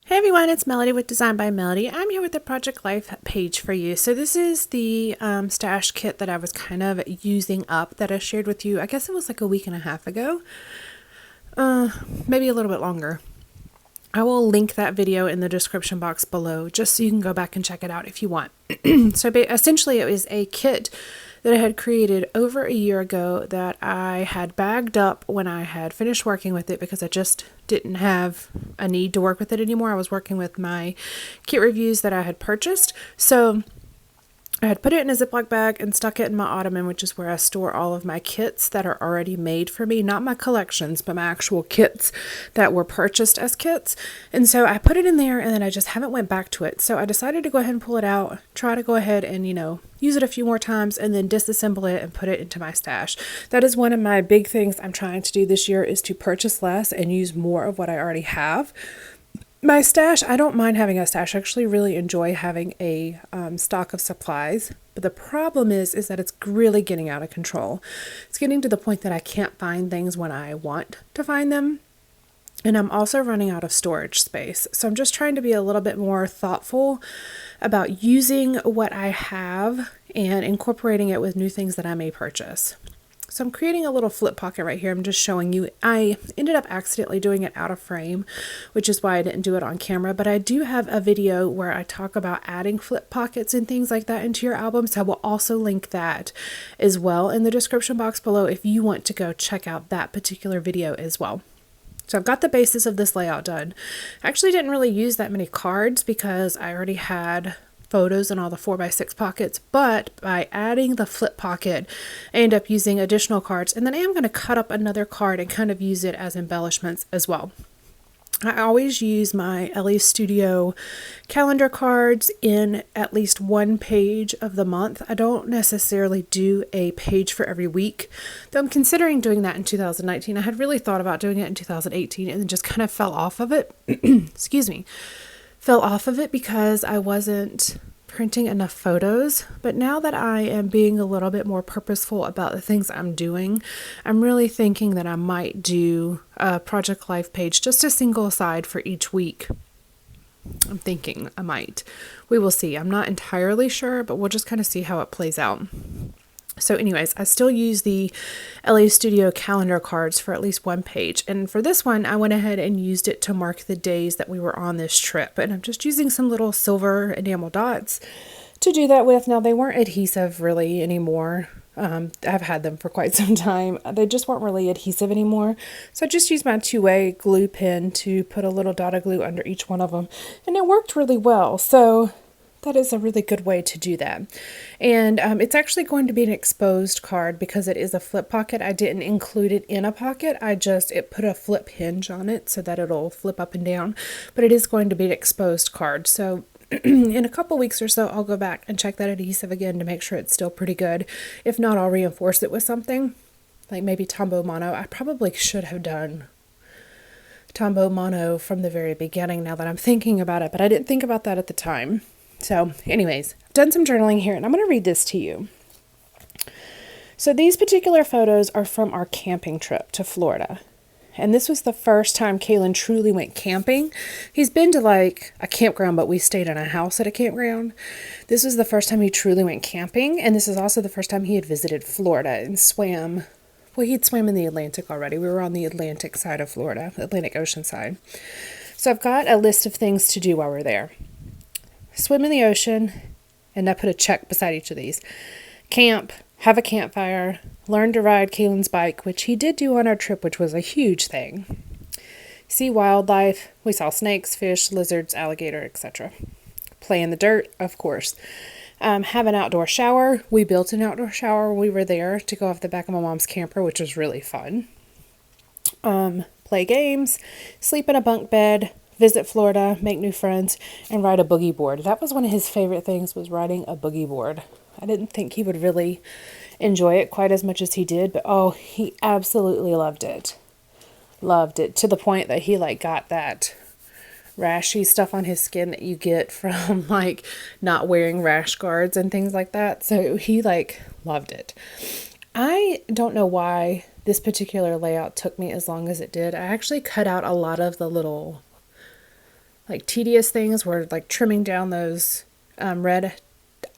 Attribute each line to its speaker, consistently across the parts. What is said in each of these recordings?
Speaker 1: Hey everyone, it's Melody with Design by Melody. I'm here with the Project Life page for you. So this is the stash kit that I was kind of using up that I shared with you. I guess it was like a week and a half ago, maybe a little bit longer. I will link that video in the description box below just so you can go back and check it out if you want. So essentially it was a kit that I had created over a year ago that I had bagged up when I had finished working with it because I just didn't have a need to work with it anymore. I was working with my kit reviews that I had purchased. So I had put it in a Ziploc bag and stuck it in my ottoman, which is where I store all of my kits that are already made for me. Not my collections, but my actual kits that were purchased as kits. And so I put it in there and then I just haven't went back to it. So I decided to go ahead and pull it out, try to go ahead and, use it a few more times and then disassemble it and put it into my stash. That is one of my big things I'm trying to do this year, is to purchase less and use more of what I already have. My stash, I don't mind having a stash. I actually really enjoy having a stock of supplies. But the problem is that it's really getting out of control. It's getting to the point that I can't find things when I want to find them. And I'm also running out of storage space. So I'm just trying to be a little bit more thoughtful about using what I have and incorporating it with new things that I may purchase. So I'm creating a little flip pocket right here. I'm just showing you. I ended up accidentally doing it out of frame, which is why I didn't do it on camera. But I do have a video where I talk about adding flip pockets and things like that into your album. So I will also link that as well in the description box below if you want to go check out that particular video as well. So I've got the basis of this layout done. I actually didn't really use that many cards because I already had photos in all the 4x6 pockets, but by adding the flip pocket, I end up using additional cards, and then I am going to cut up another card and kind of use it as embellishments as well. I always use my LA Studio calendar cards in at least one page of the month. I don't necessarily do a page for every week, though I'm considering doing that in 2019. I had really thought about doing it in 2018 and then just kind of fell off of it. Excuse me. Fell off of it because I wasn't printing enough photos. But now that I am being a little bit more purposeful about the things I'm doing, I'm really thinking that I might do a Project Life page, just a single side for each week. I'm thinking I might. We will see. I'm not entirely sure, but we'll just kind of see how it plays out. So anyways, I still use the LA Studio calendar cards for at least one page. And for this one, I went ahead and used it to mark the days that we were on this trip. And I'm just using some little silver enamel dots to do that with. Now, they weren't adhesive really anymore. I've had them for quite some time. They just weren't really adhesive anymore. So I just used my 2-way glue pen to put a little dot of glue under each one of them. And it worked really well. So that is a really good way to do that. And it's actually going to be an exposed card because it is a flip pocket. I didn't include it in a pocket. It put a flip hinge on it so that it'll flip up and down. But it is going to be an exposed card. So in a couple weeks or so, I'll go back and check that adhesive again to make sure it's still pretty good. If not, I'll reinforce it with something like maybe Tombow Mono. I probably should have done Tombow Mono from the very beginning now that I'm thinking about it, but I didn't think about that at the time. So anyways, I've done some journaling here and I'm going to read this to you. So these particular photos are from our camping trip to Florida. And this was the first time Kaylin truly went camping. He's been to like a campground, but we stayed in a house at a campground. This was the first time he truly went camping. And this is also the first time he had visited Florida and swam. Well, he'd swam in the Atlantic already. We were on the Atlantic side of Florida, Atlantic Ocean side. So I've got a list of things to do while we're there. Swim in the ocean, and I put a check beside each of these. Camp, have a campfire, learn to ride Kaylin's bike, which he did do on our trip, which was a huge thing. See wildlife, we saw snakes, fish, lizards, alligator, etc. Play in the dirt, of course. Have an outdoor shower. We built an outdoor shower when we were there to go off the back of my mom's camper, which was really fun. Play games, sleep in a bunk bed, visit Florida, make new friends, and ride a boogie board. That was one of his favorite things, was riding a boogie board. I didn't think he would really enjoy it quite as much as he did, but oh, he absolutely loved it. Loved it to the point that he got that rashy stuff on his skin that you get from not wearing rash guards and things like that. So he loved it. I don't know why this particular layout took me as long as it did. I actually cut out a lot of the little like tedious things were like trimming down those red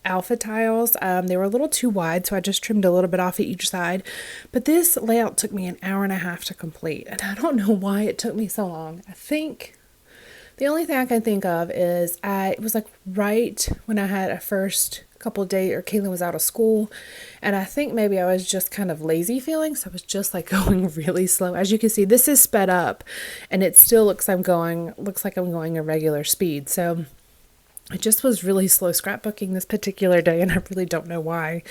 Speaker 1: alpha tiles. They were a little too wide, so I just trimmed a little bit off each side. But this layout took me an hour and a half to complete, and I don't know why it took me so long. I think the only thing I can think of is it was like right when I had a first couple of days, or Kaylin was out of school, and I think maybe I was just kind of lazy feeling, so I was just like going really slow. As you can see, this is sped up, and it still looks like I'm going a regular speed. So I just was really slow scrapbooking this particular day, and I really don't know why.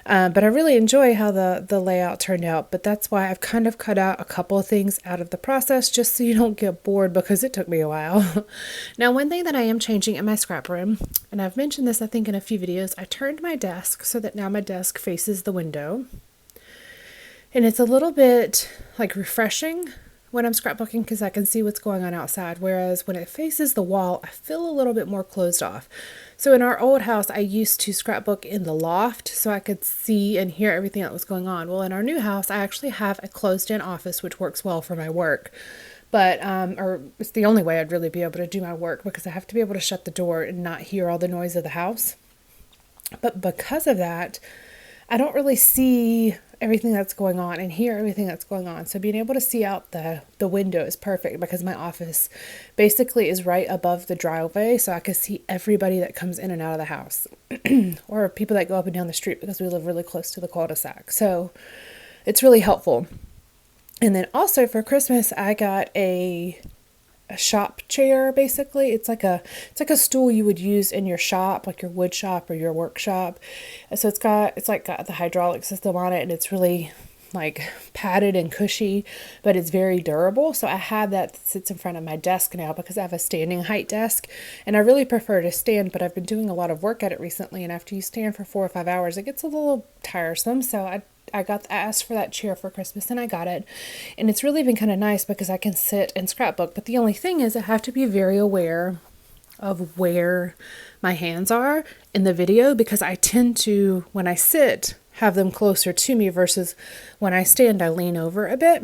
Speaker 1: But I really enjoy how the layout turned out. But that's why I've kind of cut out a couple of things out of the process, just so you don't get bored, because it took me a while. Now, one thing that I am changing in my scrap room, and I've mentioned this I think in a few videos, I turned my desk so that now my desk faces the window. And it's a little bit like refreshing when I'm scrapbooking, because I can see what's going on outside, whereas when it faces the wall, I feel a little bit more closed off. So in our old house, I used to scrapbook in the loft so I could see and hear everything that was going on. Well, in our new house, I actually have a closed-in office, which works well for my work. But, or it's the only way I'd really be able to do my work, because I have to be able to shut the door and not hear all the noise of the house. But because of that, I don't really see everything that's going on and hear everything that's going on. So being able to see out the window is perfect, because my office basically is right above the driveway, so I can see everybody that comes in and out of the house or people that go up and down the street, because we live really close to the cul-de-sac. So it's really helpful. And then also for Christmas, I got a shop chair. Basically, it's like a stool you would use in your shop, like your wood shop or your workshop. So it's got the hydraulic system on it, and it's really like padded and cushy, but it's very durable. So I have that sits in front of my desk now, because I have a standing height desk, and I really prefer to stand, but I've been doing a lot of work at it recently, and after you stand for 4 or 5 hours, it gets a little tiresome. So I asked for that chair for Christmas, and I got it. And it's really been kind of nice, because I can sit and scrapbook. But the only thing is I have to be very aware of where my hands are in the video, because I tend to, when I sit, have them closer to me, versus when I stand, I lean over a bit.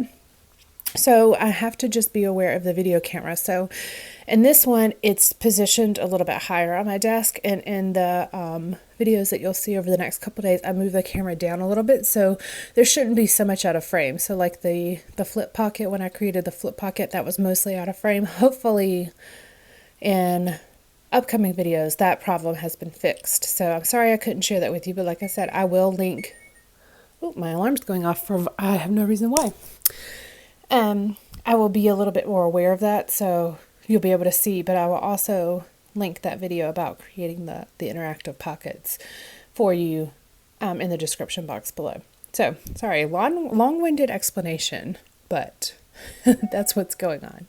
Speaker 1: So I have to just be aware of the video camera. So in this one, it's positioned a little bit higher on my desk, and in the videos that you'll see over the next couple days, I move the camera down a little bit, so there shouldn't be so much out of frame. So like the flip pocket, when I created the flip pocket, that was mostly out of frame. Hopefully in upcoming videos, that problem has been fixed. So I'm sorry I couldn't share that with you, but like I said, I will link. Oh, my alarm's going off for I have no reason why. I will be a little bit more aware of that, so you'll be able to see, but I will also link that video about creating the interactive pockets for you in the description box below. So, sorry, long-winded explanation, but that's what's going on.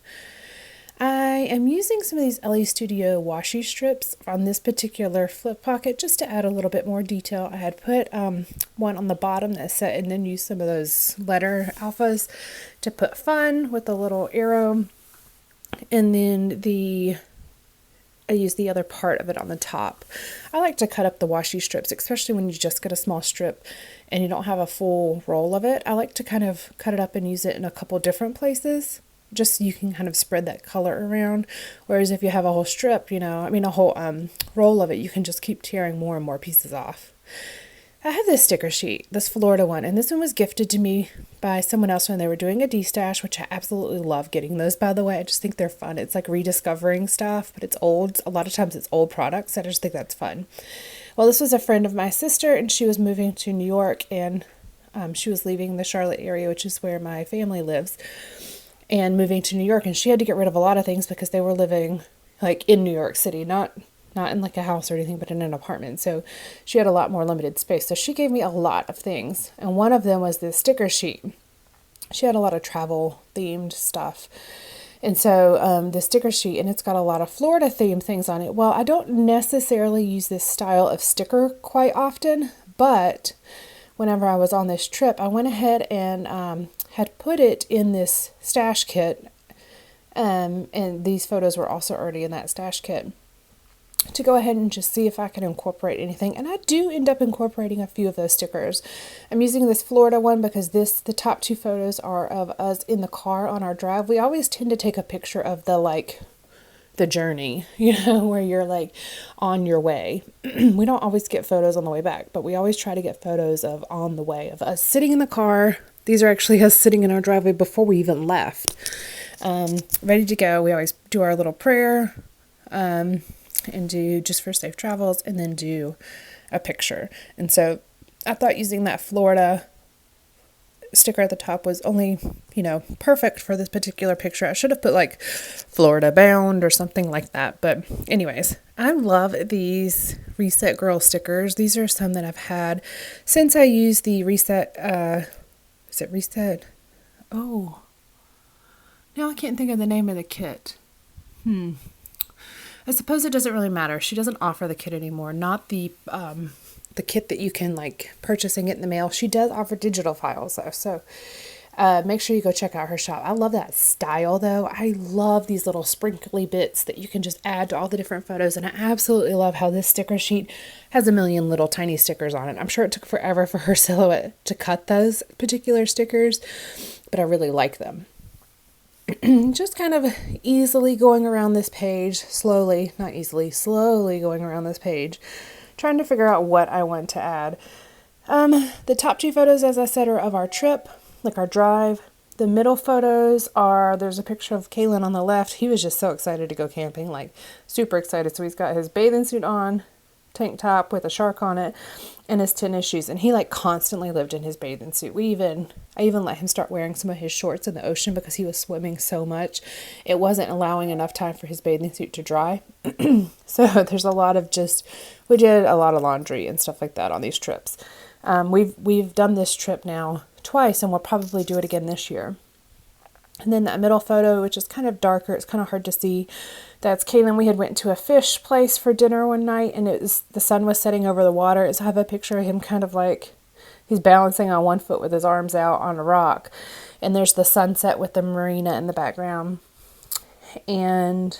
Speaker 1: I am using some of these LE Studio washi strips on this particular flip pocket just to add a little bit more detail. I had put one on the bottom that said, and then used some of those letter alphas to put fun with a little arrow. And then I used the other part of it on the top. I like to cut up the washi strips, especially when you just get a small strip and you don't have a full roll of it. I like to kind of cut it up and use it in a couple different places, just so you can kind of spread that color around. Whereas if you have a whole strip, a whole roll of it, you can just keep tearing more and more pieces off. I have this sticker sheet, this Florida one, and this one was gifted to me by someone else when they were doing a D-stash, which I absolutely love getting those, by the way. I just think they're fun. It's like rediscovering stuff, but it's old. A lot of times it's old products. I just think that's fun. Well, this was a friend of my sister, and she was moving to New York, and she was leaving the Charlotte area, which is where my family lives, and moving to New York, and she had to get rid of a lot of things because they were living like in New York City, not in like a house or anything, but in an apartment. So she had a lot more limited space. So she gave me a lot of things. And one of them was this sticker sheet. She had a lot of travel themed stuff. And so the sticker sheet, and it's got a lot of Florida themed things on it. Well, I don't necessarily use this style of sticker quite often, but whenever I was on this trip, I went ahead and had put it in this stash kit. And these photos were also already in that stash kit, to go ahead and just see if I can incorporate anything. And I do end up incorporating a few of those stickers. I'm using this Florida one because the top two photos are of us in the car on our drive. We always tend to take a picture of the the journey, where you're like on your way. We don't always get photos on the way back, but we always try to get photos of on the way, of us sitting in the car. These are actually us sitting in our driveway before we even left, ready to go. We always do our little prayer, and do just for safe travels, and then do a picture. And so I thought using that Florida sticker at the top was only, perfect for this particular picture. I should have put like Florida bound or something like that. But anyways, I love these Reset Girl stickers. These are some that I've had since I used the Reset, is it Reset? Oh, now I can't think of the name of the kit. I suppose it doesn't really matter. She doesn't offer the kit anymore. Not the kit that you can like purchase and get in the mail. She does offer digital files though. So make sure you go check out her shop. I love that style though. I love these little sprinkly bits that you can just add to all the different photos. And I absolutely love how this sticker sheet has a million little tiny stickers on it. I'm sure it took forever for her Silhouette to cut those particular stickers, but I really like them. Just kind of easily going around this page, slowly going around this page, trying to figure out what I want to add. The top two photos, as I said, are of our trip, like our drive. The middle photos there's a picture of Kaylin on the left. He was just so excited to go camping, like super excited. So he's got his bathing suit on, tank top with a shark on it, and his tennis shoes. And he like constantly lived in his bathing suit. I even let him start wearing some of his shorts in the ocean because he was swimming so much. It wasn't allowing enough time for his bathing suit to dry. So there's a lot of we did a lot of laundry and stuff like that on these trips. We've done this trip now twice, and we'll probably do it again this year. And then that middle photo, which is kind of darker, it's kind of hard to see. That's Kaylin. We had went to a fish place for dinner one night, and the sun was setting over the water. So I have a picture of him kind of like he's balancing on one foot with his arms out on a rock. And there's the sunset with the marina in the background. And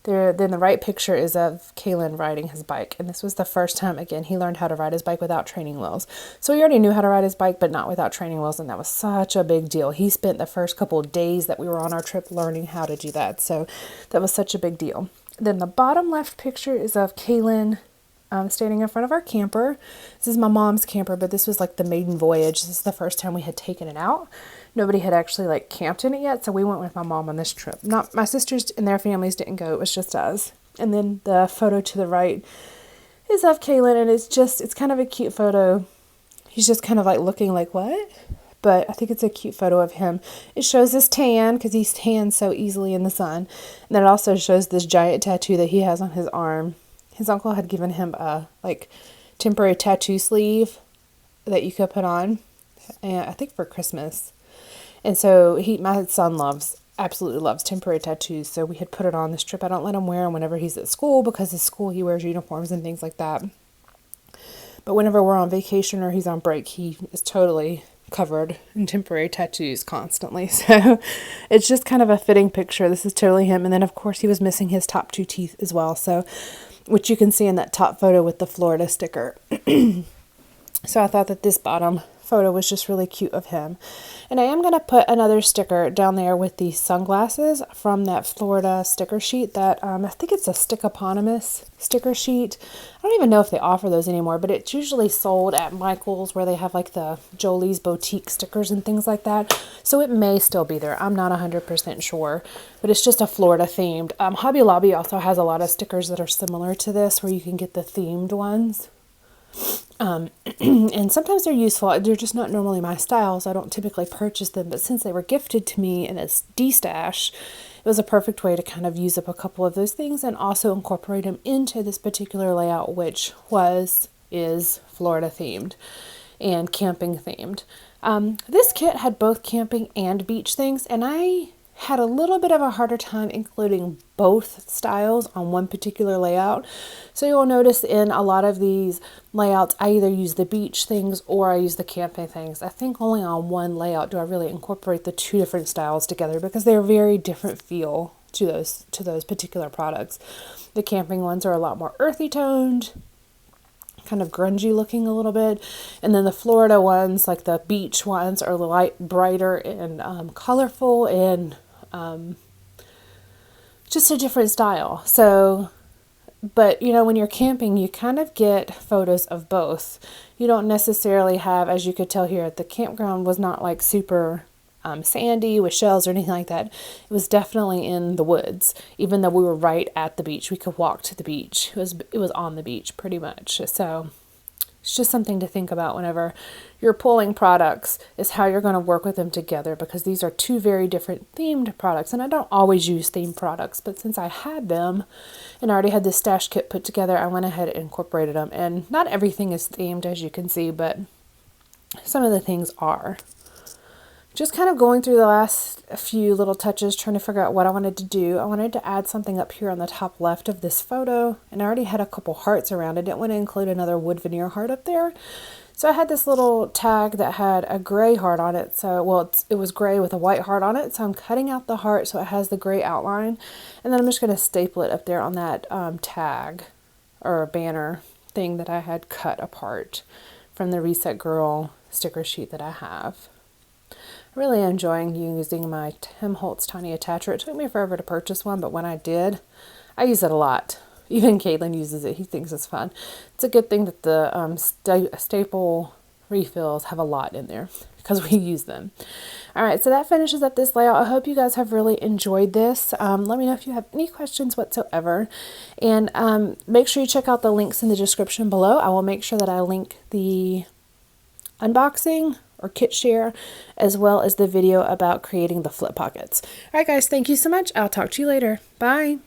Speaker 1: then the right picture is of Kaylin riding his bike. And this was the first time, again, he learned how to ride his bike without training wheels. So he already knew how to ride his bike, but not without training wheels. And that was such a big deal. He spent the first couple of days that we were on our trip learning how to do that. So that was such a big deal. Then the bottom left picture is of Kaylin standing in front of our camper. This is my mom's camper, but this was like the maiden voyage. This is the first time we had taken it out. Nobody had actually like camped in it yet, so we went with my mom on this trip. Not my sisters and their families didn't go. It was just us. And then the photo to the right is of Kaylin, and it's kind of a cute photo. He's just kind of like looking like, what? But I think it's a cute photo of him. It shows his tan because he's tanned so easily in the sun. And then it also shows this giant tattoo that he has on his arm. His uncle had given him a like temporary tattoo sleeve that you could put on, and I think for Christmas. And so my son absolutely loves temporary tattoos. So we had put it on this trip. I don't let him wear them whenever he's at school because at school he wears uniforms and things like that. But whenever we're on vacation or he's on break, he is totally covered in temporary tattoos constantly. So it's just kind of a fitting picture. This is totally him. And then of course he was missing his top two teeth as well. So, which you can see in that top photo with the Florida sticker. So I thought that this bottom photo was just really cute of him. And I am going to put another sticker down there with the sunglasses from that Florida sticker sheet that I think it's a Stick-Eponymous sticker sheet. I don't even know if they offer those anymore, but it's usually sold at Michael's where they have like the Jolie's Boutique stickers and things like that. So it may still be there. I'm not 100% sure, but it's just a Florida themed. Hobby Lobby also has a lot of stickers that are similar to this where you can get the themed ones. And sometimes they're useful. They're just not normally my style, so I don't typically purchase them. But since they were gifted to me in this D-stash, it was a perfect way to kind of use up a couple of those things and also incorporate them into this particular layout, which is Florida themed and camping themed. This kit had both camping and beach things, and I had a little bit of a harder time including both styles on one particular layout. So you'll notice in a lot of these layouts, I either use the beach things or I use the camping things. I think only on one layout do I really incorporate the two different styles together because they're very different feel to those particular products. The camping ones are a lot more earthy toned, kind of grungy looking a little bit, and then the Florida ones, like the beach ones, are brighter and colorful and just a different style. So, but you know, when you're camping, you kind of get photos of both. You don't necessarily have, as you could tell here at the campground, was not like super sandy with shells or anything like that. It was definitely in the woods. Even though we were right at the beach, we could walk to the beach. It was on the beach pretty much. So it's just something to think about whenever you're pulling products, is how you're going to work with them together, because these are two very different themed products. And I don't always use themed products, but since I had them and I already had this stash kit put together, I went ahead and incorporated them. And not everything is themed, as you can see, but some of the things are. Just kind of going through the last few little touches, trying to figure out what I wanted to do. I wanted to add something up here on the top left of this photo, and I already had a couple hearts around. I didn't want to include another wood veneer heart up there. So I had this little tag that had a gray heart on it. So, well, it was gray with a white heart on it. So I'm cutting out the heart so it has the gray outline. And then I'm just going to staple it up there on that tag or banner thing that I had cut apart from the Reset Girl sticker sheet that I have. Really enjoying using my Tim Holtz Tiny Attacher. It took me forever to purchase one, but when I did, I use it a lot. Even Caitlin uses it. He thinks it's fun. It's a good thing that the staple refills have a lot in there because we use them. All right, so that finishes up this layout. I hope you guys have really enjoyed this. Let me know if you have any questions whatsoever. And make sure you check out the links in the description below. I will make sure that I link the unboxing or kit share, as well as the video about creating the flip pockets. All right, guys, thank you so much. I'll talk to you later. Bye.